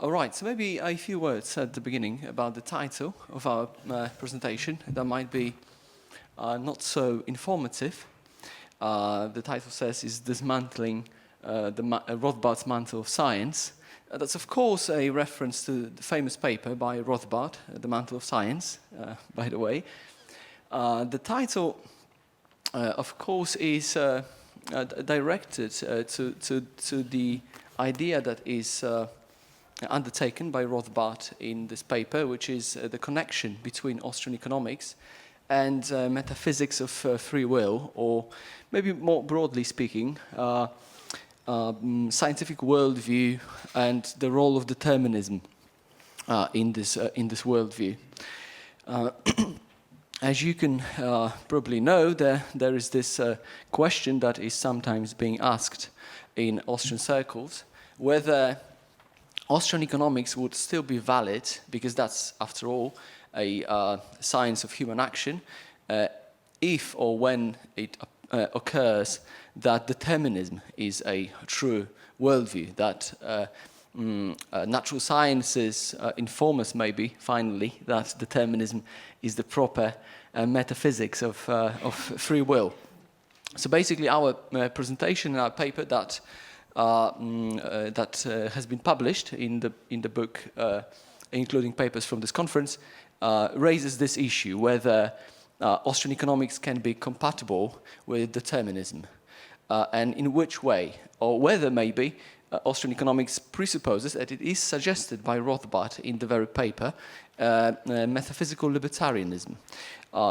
All right, so maybe a few words at the beginning about the title of our presentation. That might be not so informative. The title says is Dismantling Rothbard's Mantle of Science. That's of course a reference to the famous paper by Rothbard, The Mantle of Science, by the way. The title, of course, is directed to the idea that is undertaken by Rothbard in this paper, which is the connection between Austrian economics and metaphysics of free will, or maybe more broadly speaking, scientific worldview and the role of determinism in this worldview. As you can probably know, there is this question that is sometimes being asked in Austrian circles, whether Austrian economics would still be valid, because that's, after all, a science of human action, if or when it occurs that determinism is a true worldview, that natural sciences inform us, maybe, finally, that determinism is the proper metaphysics of free will. So basically our presentation in our paper that has been published in the book, including papers from this conference, raises this issue, whether Austrian economics can be compatible with determinism, and in which way, or whether maybe Austrian economics presupposes, that it is suggested by Rothbard in the very paper, metaphysical libertarianism.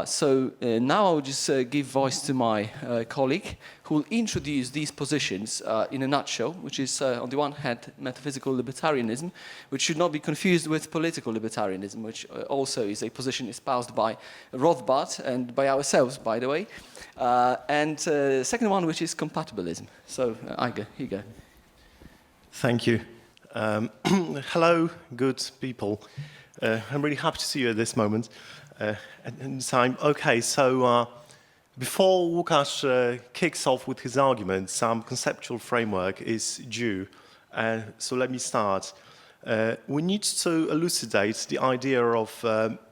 So now I'll just give voice to my colleague, who will introduce these positions in a nutshell, which is, on the one hand, metaphysical libertarianism, which should not be confused with political libertarianism, which also is a position espoused by Rothbard and by ourselves, by the way. And the second one, which is compatibilism. So, Igor, here you go. Thank you. Hello, good people. I'm really happy to see you at this moment. Okay, so before Łukasz kicks off with his argument, some conceptual framework is due. So let me start. We need to elucidate the idea of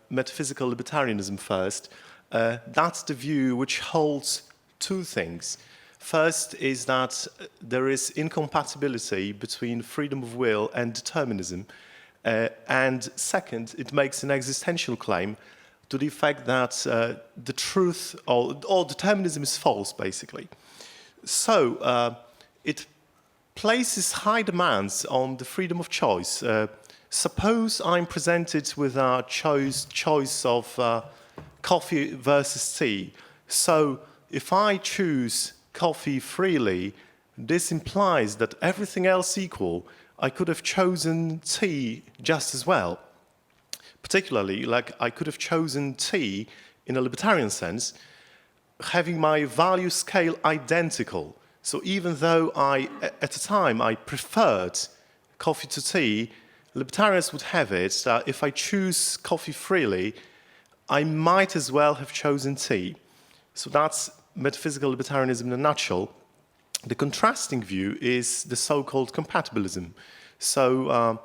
metaphysical libertarianism first. That's the view which holds two things. First is that there is incompatibility between freedom of will and determinism. And second, it makes an existential claim to the effect that the truth or determinism is false, basically. So it places high demands on the freedom of choice. Suppose I'm presented with a choice of coffee versus tea. So if I choose coffee freely, this implies that everything else equal, I could have chosen tea just as well. Particularly, like I could have chosen tea in a libertarian sense, having my value scale identical. So even though at the time I preferred coffee to tea, libertarians would have it that if I choose coffee freely, I might as well have chosen tea. So that's metaphysical libertarianism in a nutshell. The contrasting view is the so-called compatibilism. So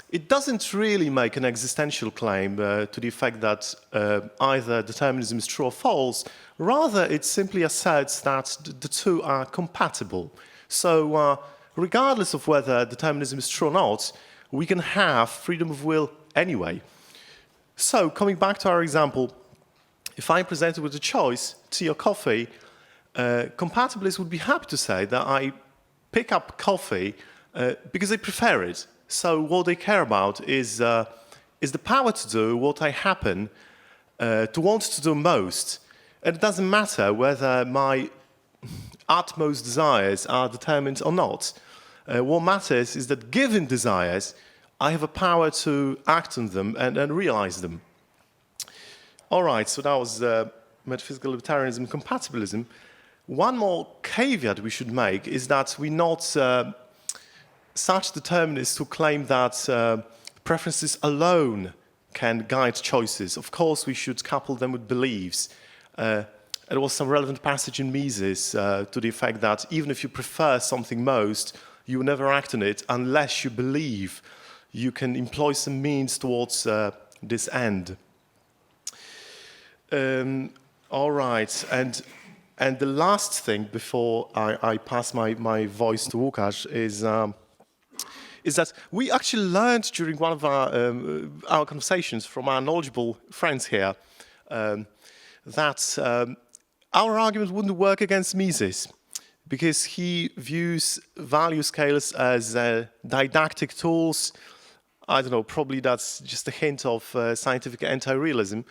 it doesn't really make an existential claim to the effect that either determinism is true or false. Rather, it simply asserts that the two are compatible. So regardless of whether determinism is true or not, we can have freedom of will anyway. So coming back to our example, if I'm presented with a choice, tea or coffee, compatibilists would be happy to say that I pick up coffee because they prefer it. So what they care about is the power to do what I happen to want to do most. And it doesn't matter whether my utmost desires are determined or not. What matters is that given desires, I have a power to act on them and realize them. All right, so that was metaphysical libertarianism, compatibilism. One more caveat we should make is that we're not such determinists who claim that preferences alone can guide choices. Of course, we should couple them with beliefs. There was some relevant passage in Mises to the effect that even if you prefer something most, you will never act on it unless you believe you can employ some means towards this end. All right, and the last thing before I pass my voice to Łukasz is that we actually learned during one of our conversations from our knowledgeable friends here that our argument wouldn't work against Mises, because he views value scales as didactic tools. I don't know, probably that's just a hint of scientific anti-realism.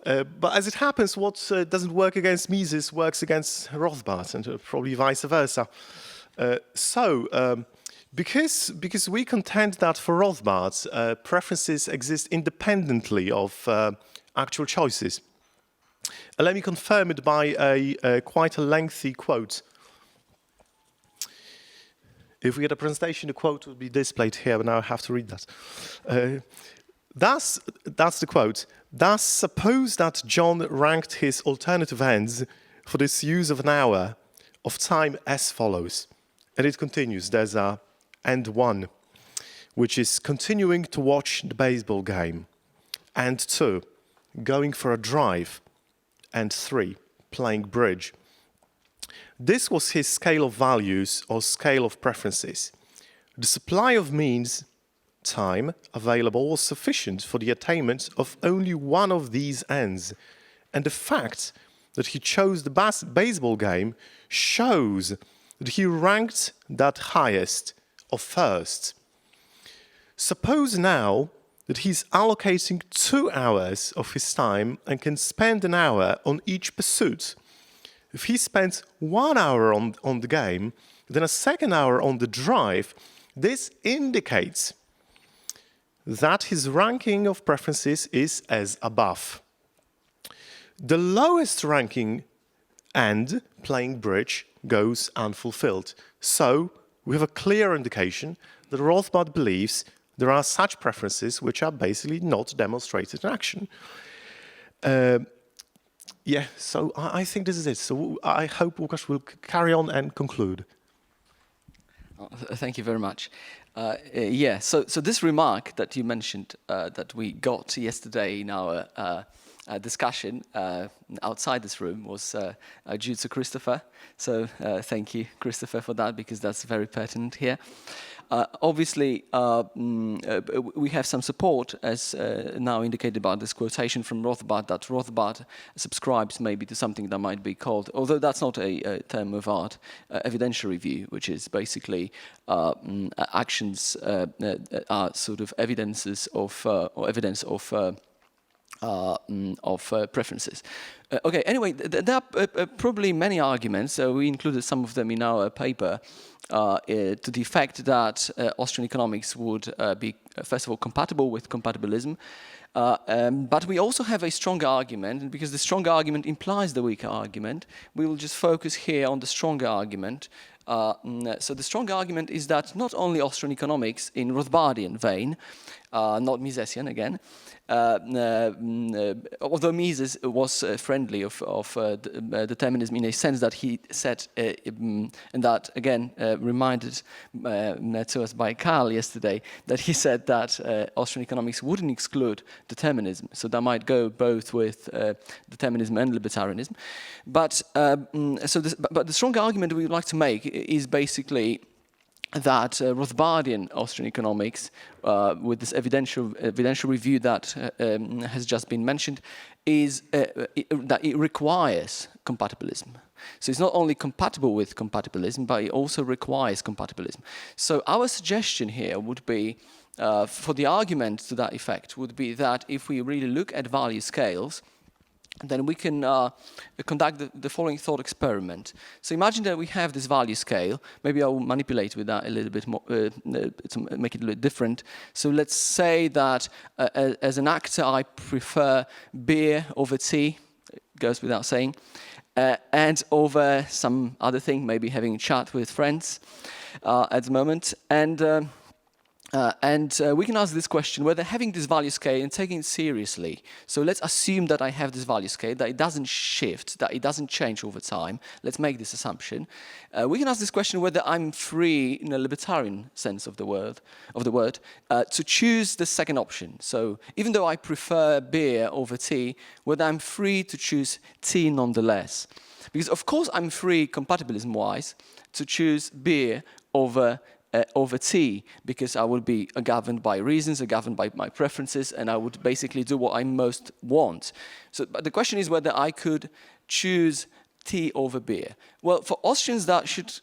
But as it happens, what doesn't work against Mises works against Rothbard, and probably vice versa. Because we contend that for Rothbard, preferences exist independently of actual choices. Let me confirm it by quite a lengthy quote. If we had a presentation, the quote would be displayed here, but now I have to read that. That's the quote. Thus, suppose that John ranked his alternative ends for this use of an hour of time as follows. And it continues. There's a end 1, which is continuing to watch the baseball game. And 2, going for a drive. And 3, playing bridge. This was his scale of values or scale of preferences. The supply of means, time, available was sufficient for the attainment of only one of these ends. And the fact that he chose the baseball game shows that he ranked that highest or first. Suppose now that he's allocating 2 hours of his time and can spend an hour on each pursuit. If he spends 1 hour on the game, then a second hour on the drive, this indicates that his ranking of preferences is as above. The lowest ranking end, playing bridge, goes unfulfilled. So we have a clear indication that Rothbard believes there are such preferences which are basically not demonstrated in action. Yeah, so I think this is it. So I hope Łukasz will carry on and conclude. Thank you very much. Yeah, so this remark that you mentioned that we got yesterday in our discussion outside this room was due to Christopher. So thank you, Christopher, for that, because that's very pertinent here. Obviously, we have some support, as now indicated by this quotation from Rothbard, that Rothbard subscribes maybe to something that might be called, although that's not a term of art, evidential review, which is basically actions are sort of evidences of or evidence of preferences. Okay, anyway, there are probably many arguments. We included some of them in our paper to the effect that Austrian economics would be, first of all, compatible with compatibilism. But we also have a stronger argument, and because the stronger argument implies the weaker argument, we will just focus here on the stronger argument. So the stronger argument is that not only Austrian economics in Rothbardian vein, not Misesian again, although Mises was friendly of determinism in a sense that he said, and that again reminded to us by Karl yesterday, that he said that Austrian economics wouldn't exclude determinism, so that might go both with determinism and libertarianism. But but the strong argument we would like to make is basically that Rothbardian Austrian economics, with this evidential review that has just been mentioned, is that it requires compatibilism. So it's not only compatible with compatibilism, but it also requires compatibilism. So our suggestion here would be, for the argument to that effect, would be that if we really look at value scales, then we can conduct the following thought experiment. So imagine that we have this value scale. Maybe I'll manipulate with that a little bit more to make it a little different. So let's say that as an actor, I prefer beer over tea, goes without saying, and over some other thing, maybe having a chat with friends at the moment. And We can ask this question, whether having this value scale and taking it seriously, so let's assume that I have this value scale, that it doesn't shift, that it doesn't change over time. Let's make this assumption. We can ask this question whether I'm free, in a libertarian sense of the word, to choose the second option. So even though I prefer beer over tea, whether I'm free to choose tea nonetheless. Because of course I'm free, compatibilism-wise, to choose beer over tea, because I would be governed by reasons, governed by my preferences, and I would basically do what I most want. So but the question is whether I could choose tea over beer. Well, for Austrians, that should,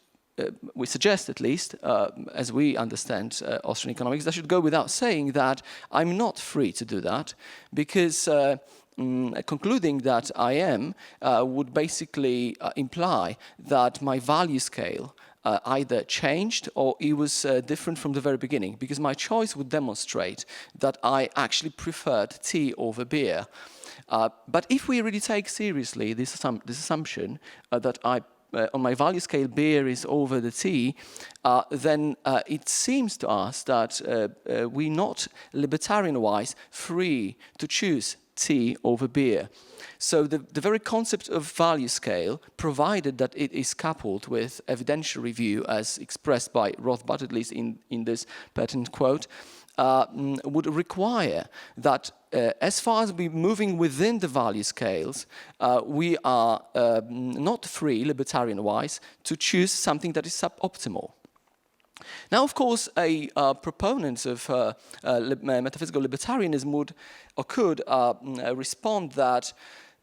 we suggest at least, as we understand Austrian economics, that should go without saying that I'm not free to do that, because concluding that I am would basically imply that my value scale either changed or it was different from the very beginning, because my choice would demonstrate that I actually preferred tea over beer. But if we really take seriously this assumption that on my value scale beer is over the tea, then it seems to us that we're not libertarian-wise free to choose tea over beer. So the very concept of value scale, provided that it is coupled with evidential review as expressed by Rothbard, at least in this pertinent quote, would require that as far as we're moving within the value scales, we are not free, libertarian-wise, to choose something that is suboptimal. Now, of course, proponents of metaphysical libertarianism would or could respond that,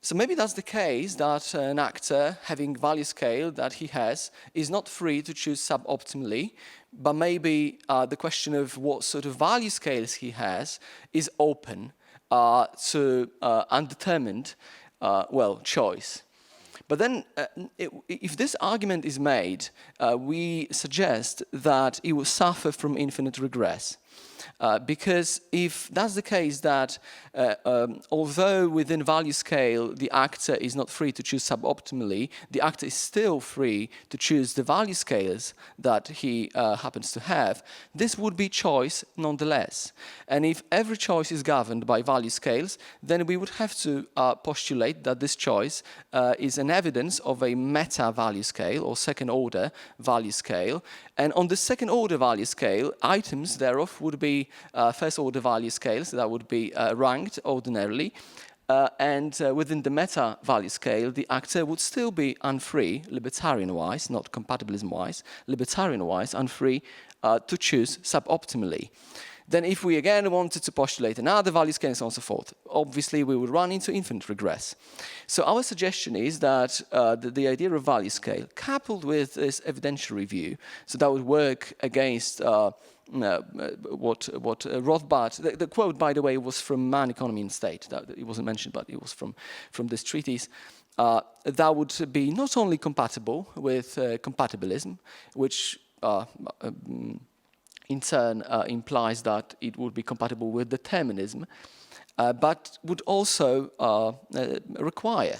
so maybe that's the case, that an actor having value scale that he has is not free to choose suboptimally, but maybe the question of what sort of value scales he has is open to undetermined, choice. But then, if this argument is made, we suggest that it will suffer from infinite regress. Because if that's the case, that although within value scale the actor is not free to choose suboptimally, the actor is still free to choose the value scales that he happens to have, this would be choice nonetheless. And if every choice is governed by value scales, then we would have to postulate that this choice is an evidence of a meta-value scale or second-order value scale. And on the second-order value scale, items thereof would be first-order value scales that would be ranked ordinarily. And within the meta-value scale, the actor would still be unfree, libertarian-wise, not compatibilism-wise, libertarian-wise, unfree to choose suboptimally. Then if we again wanted to postulate another value scale and so on and so forth, obviously we would run into infinite regress. So our suggestion is that the idea of value scale, coupled with this evidential review, so that would work against what Rothbard, the quote, by the way, was from Man, Economy and State. It wasn't mentioned, but it was from this treatise. That would be not only compatible with compatibilism, which in turn implies that it would be compatible with determinism, but would also require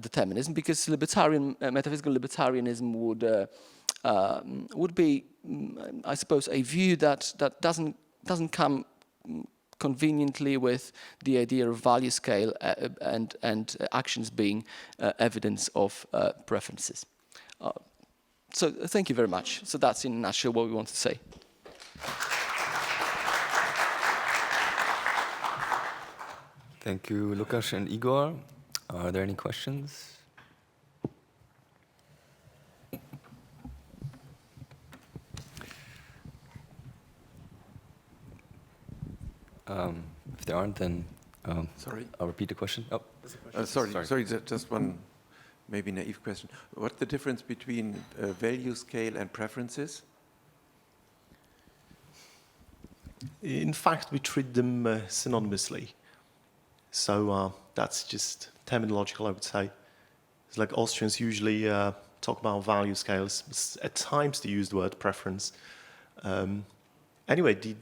determinism, because metaphysical libertarianism would be, I suppose, a view that doesn't come conveniently with the idea of value scale and actions being evidence of preferences. So thank you very much. So that's in a nutshell what we want to say. Thank you, Łukasz and Igor. Are there any questions? If there aren't, then Sorry. I'll repeat the question. Oh, Sorry, just one maybe naive question. What's the difference between value scale and preferences? In fact, we treat them synonymously. So that's just terminological, I would say. It's like Austrians usually talk about value scales. At times they use the word preference. Anyway, we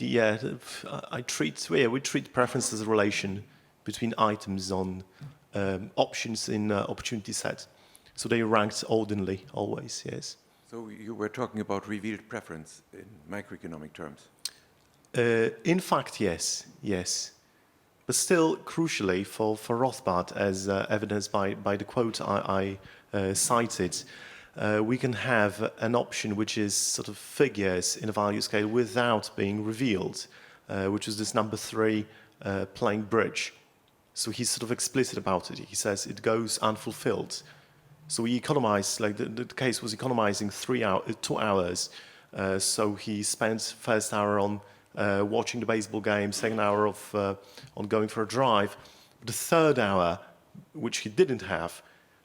treat preference as a relation between items on options in opportunity set. So they are ranked ordinally, always, yes. So you were talking about revealed preference in microeconomic terms. In fact, yes, yes. But still, crucially, for Rothbard, as evidenced by the quote I cited, we can have an option which is sort of figures in a value scale without being revealed, which is this number 3 playing bridge. So he's sort of explicit about it. He says it goes unfulfilled. So we economize, like the case was economizing 2 hours. So he spent first hour on watching the baseball game, second hour on going for a drive. The third hour, which he didn't have,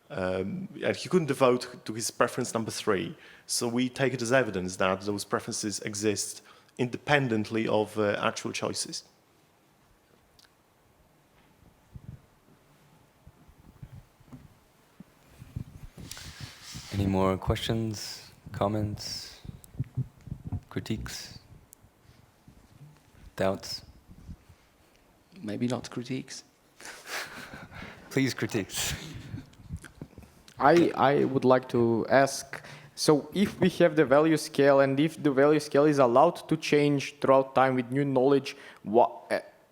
and he couldn't devote to his preference number 3. So we take it as evidence that those preferences exist independently of actual choices. Any more questions, comments, critiques, doubts? Maybe not critiques. Please, critiques. I would like to ask, so if we have the value scale and if the value scale is allowed to change throughout time with new knowledge,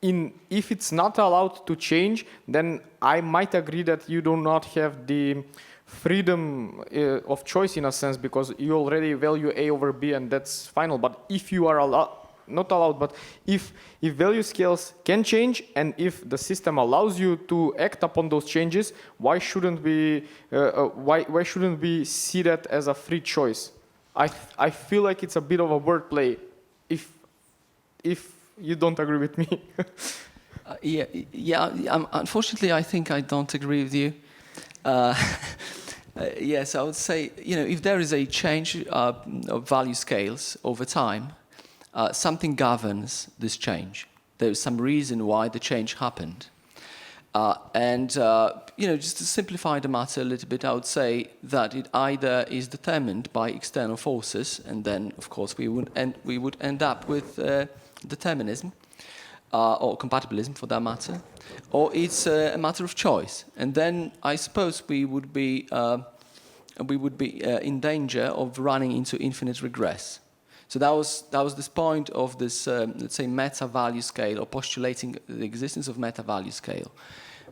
if it's not allowed to change, then I might agree that you do not have the freedom of choice in a sense, because you already value A over B and that's final. But if you are not allowed, but if value scales can change and if the system allows you to act upon those changes, why shouldn't we see that as a free choice? I feel like it's a bit of a wordplay. If you don't agree with me. Unfortunately, I think I don't agree with you. Yes, I would say, if there is a change of value scales over time, something governs this change. There is some reason why the change happened. Just to simplify the matter a little bit, I would say that it either is determined by external forces, and then, of course, we would end up with determinism, or compatibilism for that matter, or it's a matter of choice. And then I suppose we would be in danger of running into infinite regress. So that was this point of this, let's say, meta-value scale, or postulating the existence of meta-value scale.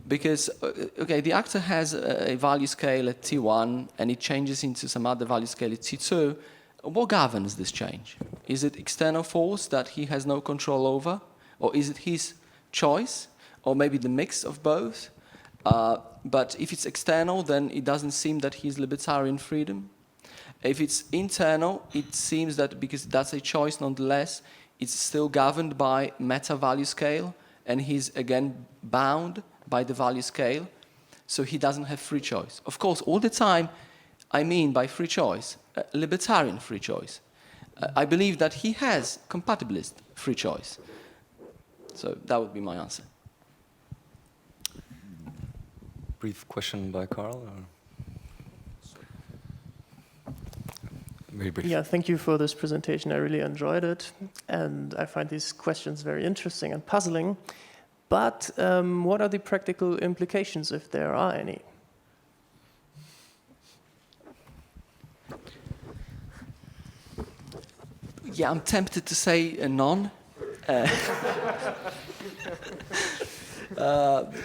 Because, the actor has a value scale at T1, and it changes into some other value scale at T2. What governs this change? Is it external force that he has no control over? Or is it his choice? Or maybe the mix of both? But if it's external, then it doesn't seem that he's libertarian freedom. If it's internal, it seems that because that's a choice nonetheless, it's still governed by meta-value scale, and he's again bound by the value scale, so he doesn't have free choice. Of course, all the time, I mean by free choice, libertarian free choice. I believe that he has compatibilist free choice. So that would be my answer. Brief question by Carl? Or? Very brief. Yeah, thank you for this presentation. I really enjoyed it. And I find these questions very interesting and puzzling. But what are the practical implications, if there are any? Yeah, I'm tempted to say none.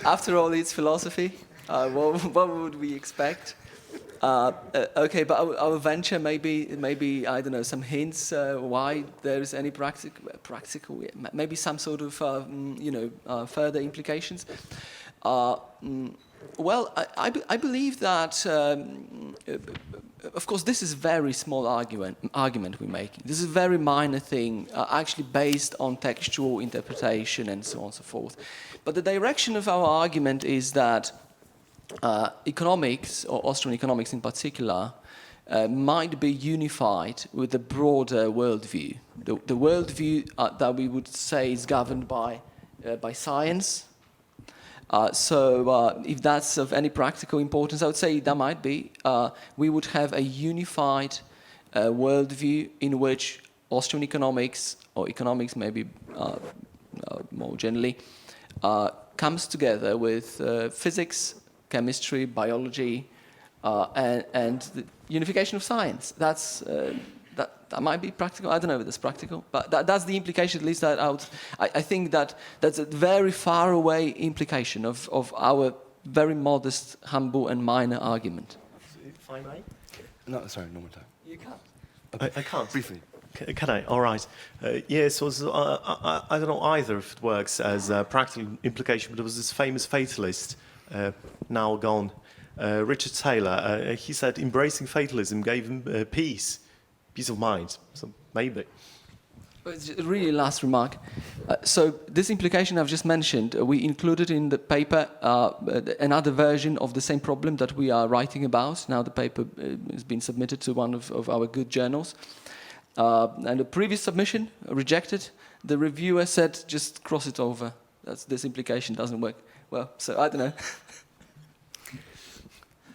After all, it's philosophy. What would we expect? But I'll venture maybe I don't know, some hints why there is any practical, maybe some sort of further implications. Well, I believe that. Of course, this is a very small argument we're making. This is a very minor thing, actually based on textual interpretation and so on and so forth. But the direction of our argument is that economics, or Austrian economics in particular, might be unified with a broader worldview. The worldview that we would say is governed by science. So if that's of any practical importance, I would say that might be. We would have a unified worldview in which Austrian economics, or economics maybe more generally, comes together with physics, chemistry, biology, and the unification of science. That might be practical. I don't know if it's practical, but that's the implication. At least I think that's a very far away implication of our very modest, humble, and minor argument. If I may? No, sorry, no more time. You can't. I can't. Briefly. Can I? All right. Yes, I don't know either if it works as a practical implication, but there was this famous fatalist, now gone, Richard Taylor. He said embracing fatalism gave him peace of mind. So maybe. It's a really last remark. So this implication I've just mentioned, we included in the paper another version of the same problem that we are writing about. Now the paper has been submitted to one of our good journals. And the previous submission rejected. The reviewer said, just cross it over. This implication doesn't work. Well, so I don't know.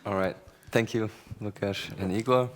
All right. Thank you, Łukasz and Igor.